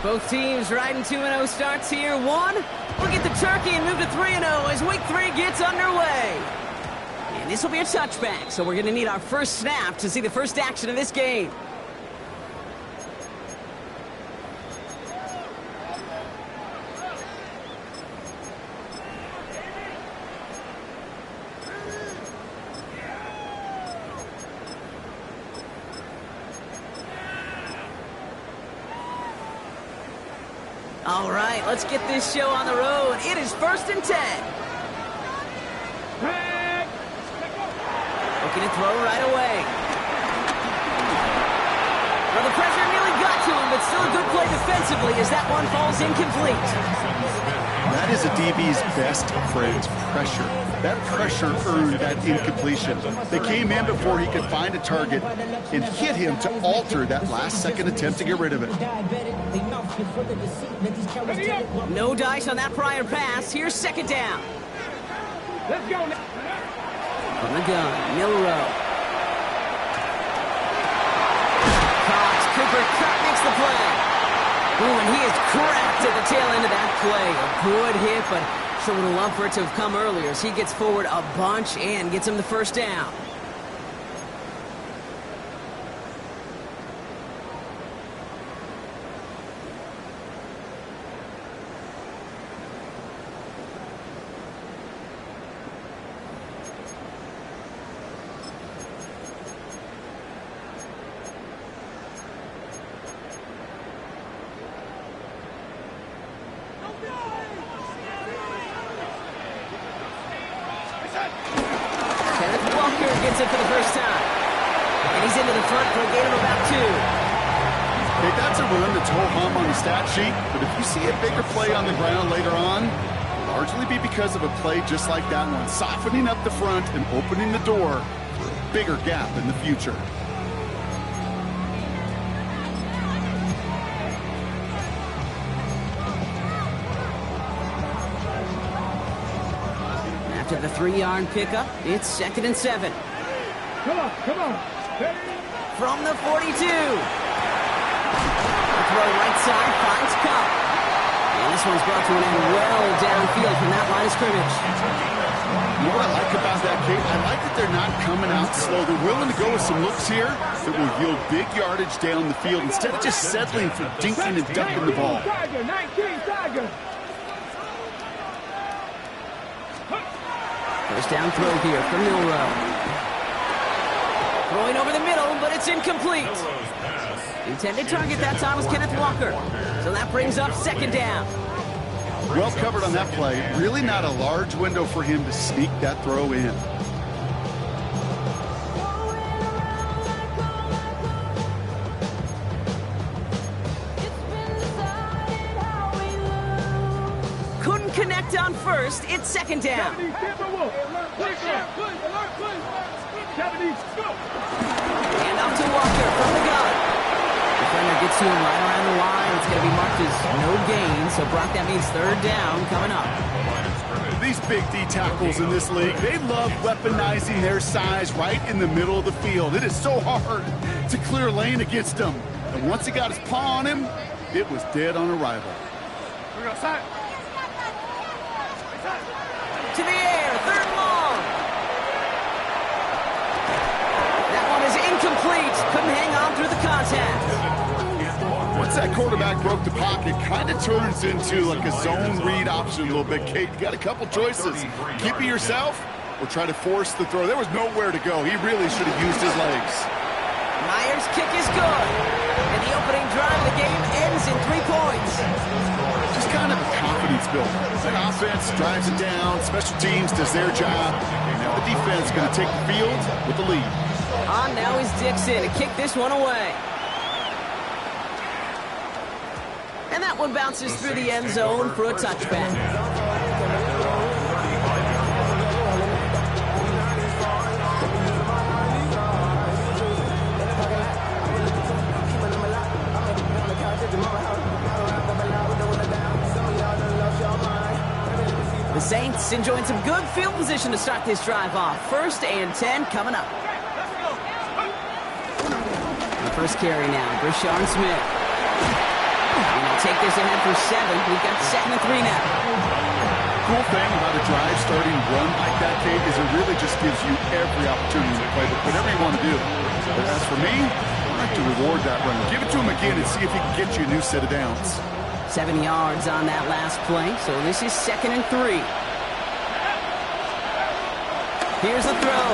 Both teams riding 2-0 starts here. One, we'll get the turkey and move to 3-0 as week 3 gets underway. And this will be a touchback, so we're going to need our first snap to see the first action of this game. All right, let's get this show on the road. It is 1st and 10. Looking to throw right away. Well, the pressure nearly got to him, but still a good play defensively as that one falls incomplete. That is a DB's best friend, pressure. That pressure earned that incompletion. They came in before he could find a target and hit him to alter that last-second attempt to get rid of it. No dice on that prior pass. Here's 2nd down. Let's go. From the gun, Milrow. Cooper Cup makes the play. Ooh, and he is cracked at the tail end of that play. A good hit, but sure would have loved for it to have come earlier as he gets forward a bunch and gets him the 1st down. Gets it for the first time. And he's into the front for a gain of about 2. Hey, that's a run that's ho-hum on the stat sheet, but if you see a bigger play on the ground later on, it'll largely be because of a play just like that one, softening up the front and opening the door for a bigger gap in the future. After the 3-yard pickup, it's 2nd and 7. Come on. From the 42. The throw right side finds Cup. And this one's brought to an end well downfield from that line of scrimmage. You know what I like about that, Kate? I like that they're not coming out slow. They're willing to go with some looks here that will yield big yardage down the field instead of just settling for dinking and ducking the ball. Tiger, 19 Tiger. First down throw here for Milrow. Throwing over the middle, but it's incomplete. Intended target that time was Kenneth Walker. So that brings up 2nd down. Well covered on that play. Really not a large window for him to sneak that throw in. Couldn't connect on first. It's 2nd down. And off to Walker from the gun. Defender gets to him right around the line. It's going to be marked as no gain. So, Brock, that means 3rd down coming up. These big D tackles in this league, they love weaponizing their size right in the middle of the field. It is so hard to clear lane against them. And once he got his paw on him, it was dead on arrival. To the air, 3rd and long. That one is incomplete. Couldn't hang on through the contact. Once that quarterback broke the pocket, kind of turns into like a zone read option a little bit. Kate, you got a couple choices. Keep it yourself or try to force the throw. There was nowhere to go. He really should have used his legs. Myers' kick is good. And the opening drive of the game ends in 3 points. Just kind of a confidence builder. That offense drives it down. Special teams does their job. And now the defense is going to take the field with the lead. On now is Dixon to kick this one away. And that one bounces through the end zone for a touchback. The Saints enjoying some good field position to start this drive off. 1st and 10 coming up. The first carry now, Brashard Smith. And a take this ahead for 7. We've got 2nd and 3 now. Cool thing about a drive starting run like that, Kate, is it really just gives you every opportunity to play whatever you want to do. But as for me, I like to reward that run. Give it to him again and see if he can get you a new set of downs. 7 yards on that last play, so this is 2nd and 3. Here's the throw.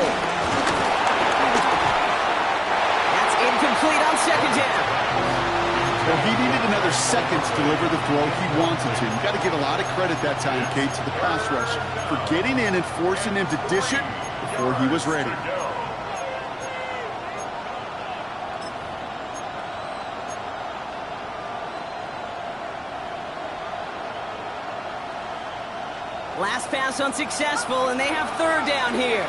That's incomplete on 2nd down. Well, he needed another second to deliver the throw he wanted to. You got to give a lot of credit that time, Kate, to the pass rush for getting in and forcing him to dish it before he was ready. Last pass unsuccessful, and they have 3rd down here.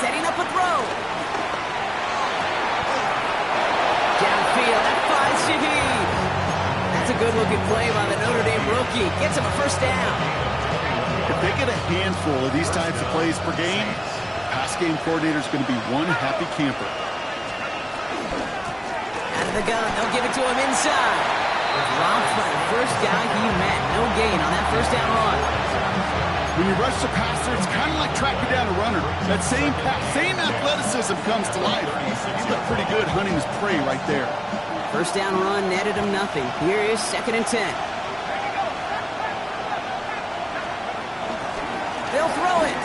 Setting up a throw. Downfield, that finds Shaheed. That's a good-looking play by the Notre Dame rookie. Gets him a 1st down. If they get a handful of these types of plays per game, pass game coordinator is going to be one happy camper. Out of the gun, they'll give it to him inside. Dropped by the first guy he met. No gain on that 1st down run. When you rush the passer, it's kind of like tracking down a runner. That same athleticism comes to life. He looked pretty good hunting his prey right there. 1st down run netted him nothing. Here is 2nd and 10. They'll throw it.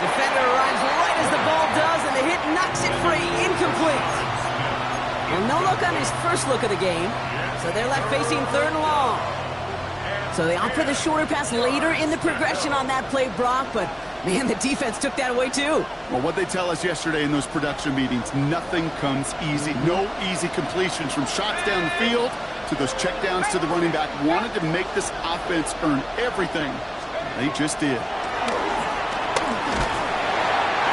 Defender arrives right as the ball does, and the hit knocks it free. Incomplete. Well, no look on his first look of the game, so they're left facing 3rd and long. So they opt for the shorter pass later in the progression on that play, Brock, but man, the defense took that away too. Well, what they tell us yesterday in those production meetings, nothing comes easy. No easy completions from shots down the field to those checkdowns to the running back. Wanted to make this offense earn everything. They just did. And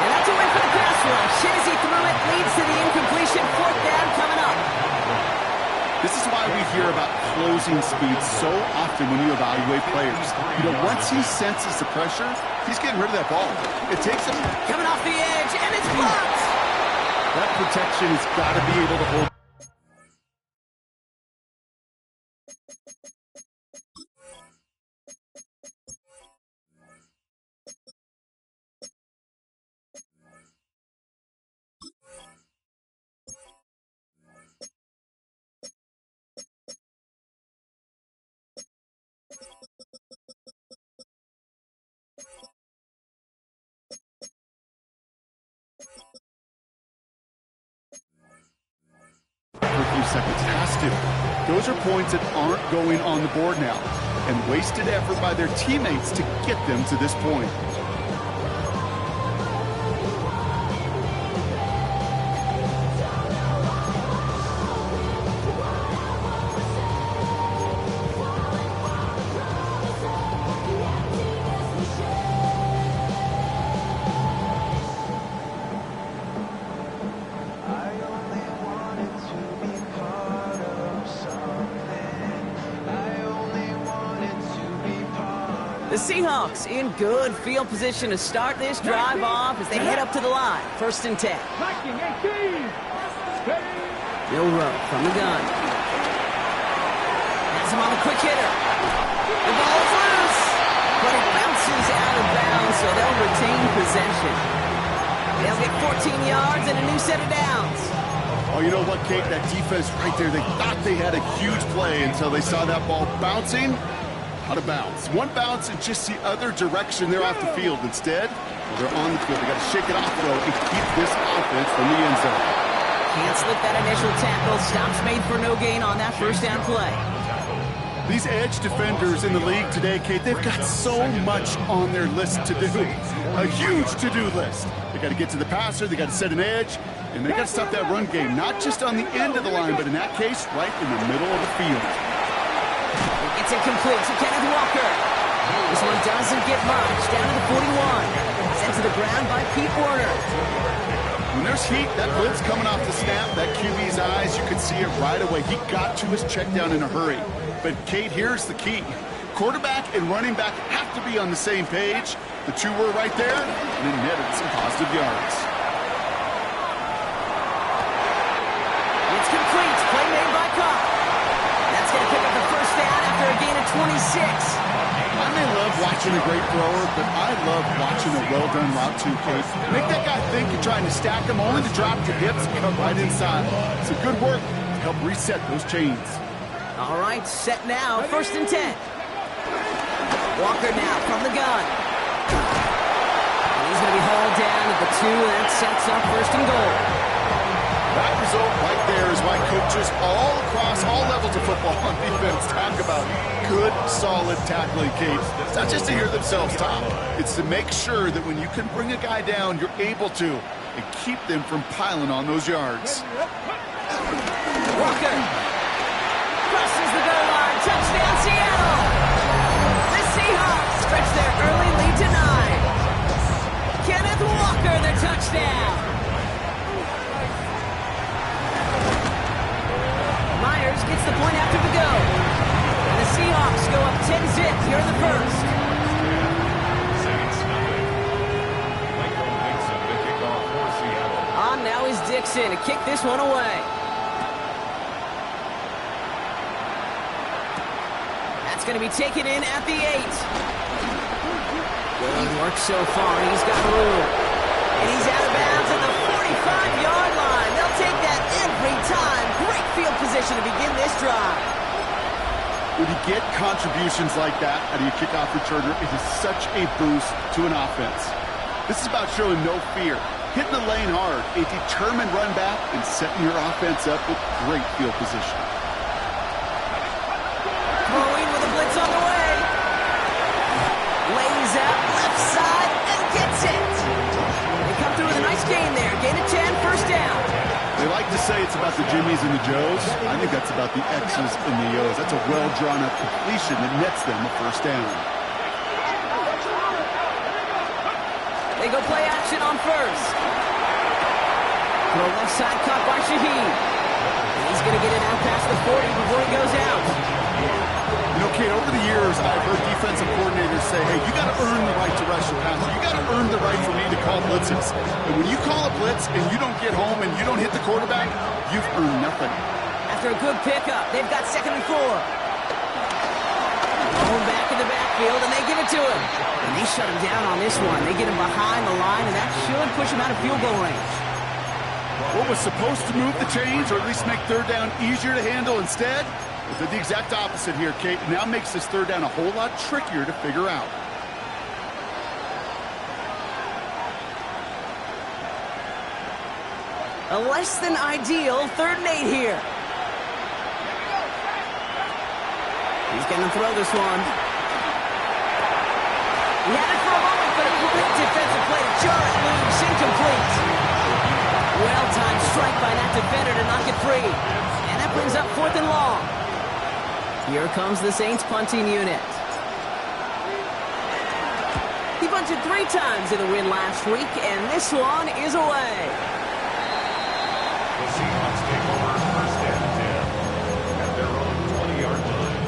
that's a win for the pass rush. Shazy threw it, leads to the incompletion. 4th down coming up. This is why we hear about closing speed so often when you evaluate players. You know, once he senses the pressure, he's getting rid of that ball. It takes him coming off the edge, and it's blocked. That protection has got to be able to hold. For a few seconds, has to. Those are points that aren't going on the board now, and wasted effort by their teammates to get them to this point. The Seahawks in good field position to start this drive off as they head up to the line. 1st and 10. Bill Rowe from the gun. Has him on the quick hitter. The ball is loose, but it bounces out of bounds, so they'll retain possession. They'll get 14 yards and a new set of downs. Oh, you know what, Kate? That defense right there, they thought they had a huge play until they saw that ball bouncing out of bounds. One bounce and just the other direction. They're off the field. Instead, they're on the field. They got to shake it off, though, and keep this offense from the end zone. Can't slip that initial tackle. Stops made for no gain on that 1st down play. These edge defenders in the league today, Kate, they've got so much on their list to do. A huge to-do list. They got to get to the passer, they got to set an edge, and they got to stop that run game, not just on the end of the line, but in that case, right in the middle of the field. It's incomplete to Kenneth Walker. This one doesn't get much. Down to the 41. Sent to the ground by Pete Werner. When there's heat, that blitz coming off the snap, that QB's eyes, you could see it right away. He got to his check down in a hurry. But, Kate, here's the key. Quarterback and running back have to be on the same page. The two were right there, and it netted some positive yards. It's complete. Play made I may love watching a great thrower, but I love watching a well-done route too, Case. Make that guy think you're trying to stack him only to drop your hips and come right inside. It's a good work to help reset those chains. All right, set now, 1st and 10. Walker now from the gun. And he's going to be hauled down at the 2, and that sets up 1st and goal. That result right there is why coaches all across all levels of football on defense talk about good, solid tackling, Kate. It's not just to hear themselves talk. It's to make sure that when you can bring a guy down, you're able to, and keep them from piling on those yards. Walker crosses the goal line. Touchdown, Seattle. The Seahawks stretch their early lead to 9. Kenneth Walker, the touchdown. Myers gets the point after the go. And the Seahawks go up 10-zip here in the 1st. On now is Dixon to kick this one away. That's going to be taken in at the 8. Good work so far. He's got room. And he's out of bounds at the 45-yard line. They'll take that every time. Great field position to begin this drive. When you get contributions like that out of your kickoff returner, it is such a boost to an offense. This is about showing no fear, hitting the lane hard, a determined run back, and setting your offense up with great field position. Throwing with a blitz on the way. Lays out left side and gets it. They come through with a nice gain there. Gain of 10, 1st down. They like to say it's about the Jimmies and the Joes. I think that's about the X's and the O's. That's a well-drawn-up completion that nets them a 1st down. They go play action on 1st. Throw left side caught by Shaheed. He's going to get it out past the 40 before he goes out. You know, Kate, over the years, I've heard defensive coordinators say, hey, you got to earn the right to rush your passer. You got to earn the right for me to call blitzes. And when you call a blitz and you don't get home and you don't hit the quarterback, you've earned nothing. After a good pickup, they've got 2nd and 4. Going back in the backfield, and they give it to him. And they shut him down on this one. They get him behind the line, and that should push him out of field goal range. What was supposed to move the chains, or at least make 3rd down easier to handle instead, it did the exact opposite here, Kate. It now makes this 3rd down a whole lot trickier to figure out. A less than ideal 3rd and 8 here. He's going to throw this one. He had it for a moment, but a great defensive play to jar it loose, incomplete. Well-timed strike by that defender to knock it free. And that brings up 4th and long. Here comes the Saints punting unit. He punted 3 times in the win last week, and this one is away. The Seahawks take over 1st and 10 at their own 20-yard line.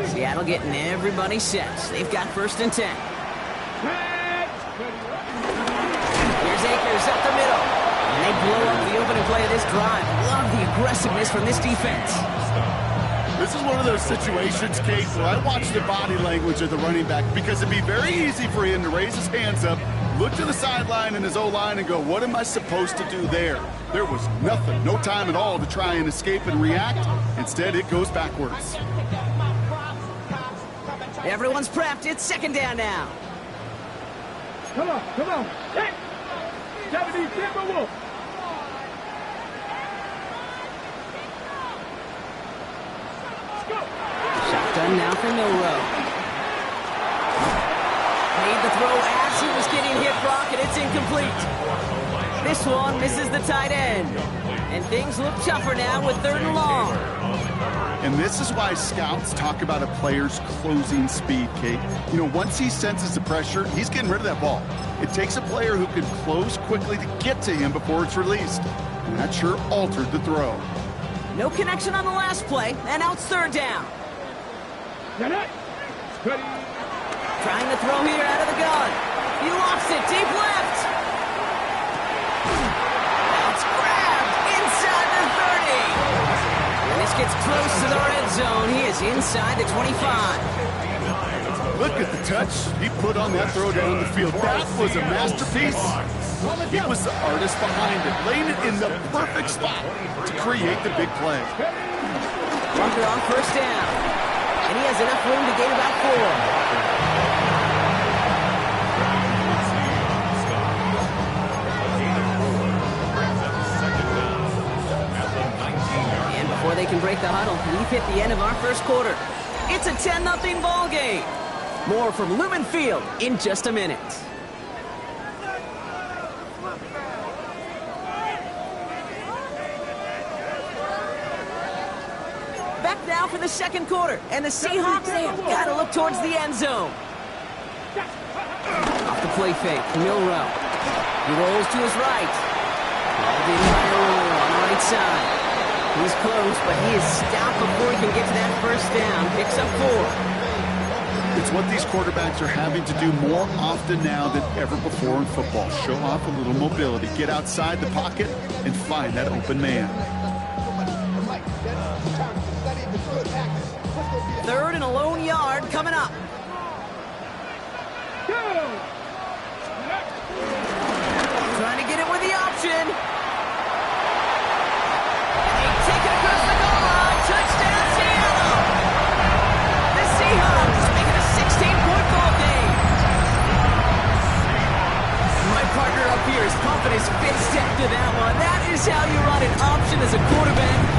Seattle getting everybody set. They've got 1st and 10. Here's Akers up the middle. And they blow up the opening play of this drive. Love the aggressiveness from this defense. This is one of those situations, Kate, where I watch the body language of the running back, because it'd be very easy for him to raise his hands up, look to the sideline and his O-line and go, what am I supposed to do there? There was nothing, no time at all to try and escape and react. Instead, it goes backwards. Everyone's prepped. It's 2nd down now. Come on, come on. Hey! 70 Timberwolves. Shotgun now for Milrow. Made the throw as he was getting hit, Brock, and it's incomplete. This one misses the tight end. And things look tougher now with 3rd and long. And this is why scouts talk about a player's closing speed, Kate. You know, once he senses the pressure, he's getting rid of that ball. It takes a player who can close quickly to get to him before it's released. And that sure altered the throw. No connection on the last play, and now it's 3rd down. Got it. Ready. Trying to throw here out of the gun. He lost it deep left. Now it's grabbed inside the 30. And this gets close to the red zone. He is inside the 25. Look at the touch he put on that throw down the field. That was a masterpiece. He was the artist behind it, laying it in the perfect spot to create the big play. Bunker on first down. And he has enough room to gain about 4. And before they can break the huddle, we've hit the end of our first quarter. It's a 10-0 ball game. More from Lumen Field in just a minute. Back now for the second quarter, and the Seahawks, they have got to look towards the end zone. Off the play fake, Milrow. He rolls to his right. Called in by Earl on the right side. He's close, but he is stopped before he can get to that first down. Picks up 4. It's what these quarterbacks are having to do more often now than ever before in football. Show off a little mobility, get outside the pocket, and find that open man. 3rd and a lone yard coming up. Trying to get it with the option. And they take it across the goal line. Touchdown, Seattle. The Seahawks make it a 16-point ball game. My partner up here is pumping his fist after that one. That is how you run an option as a quarterback.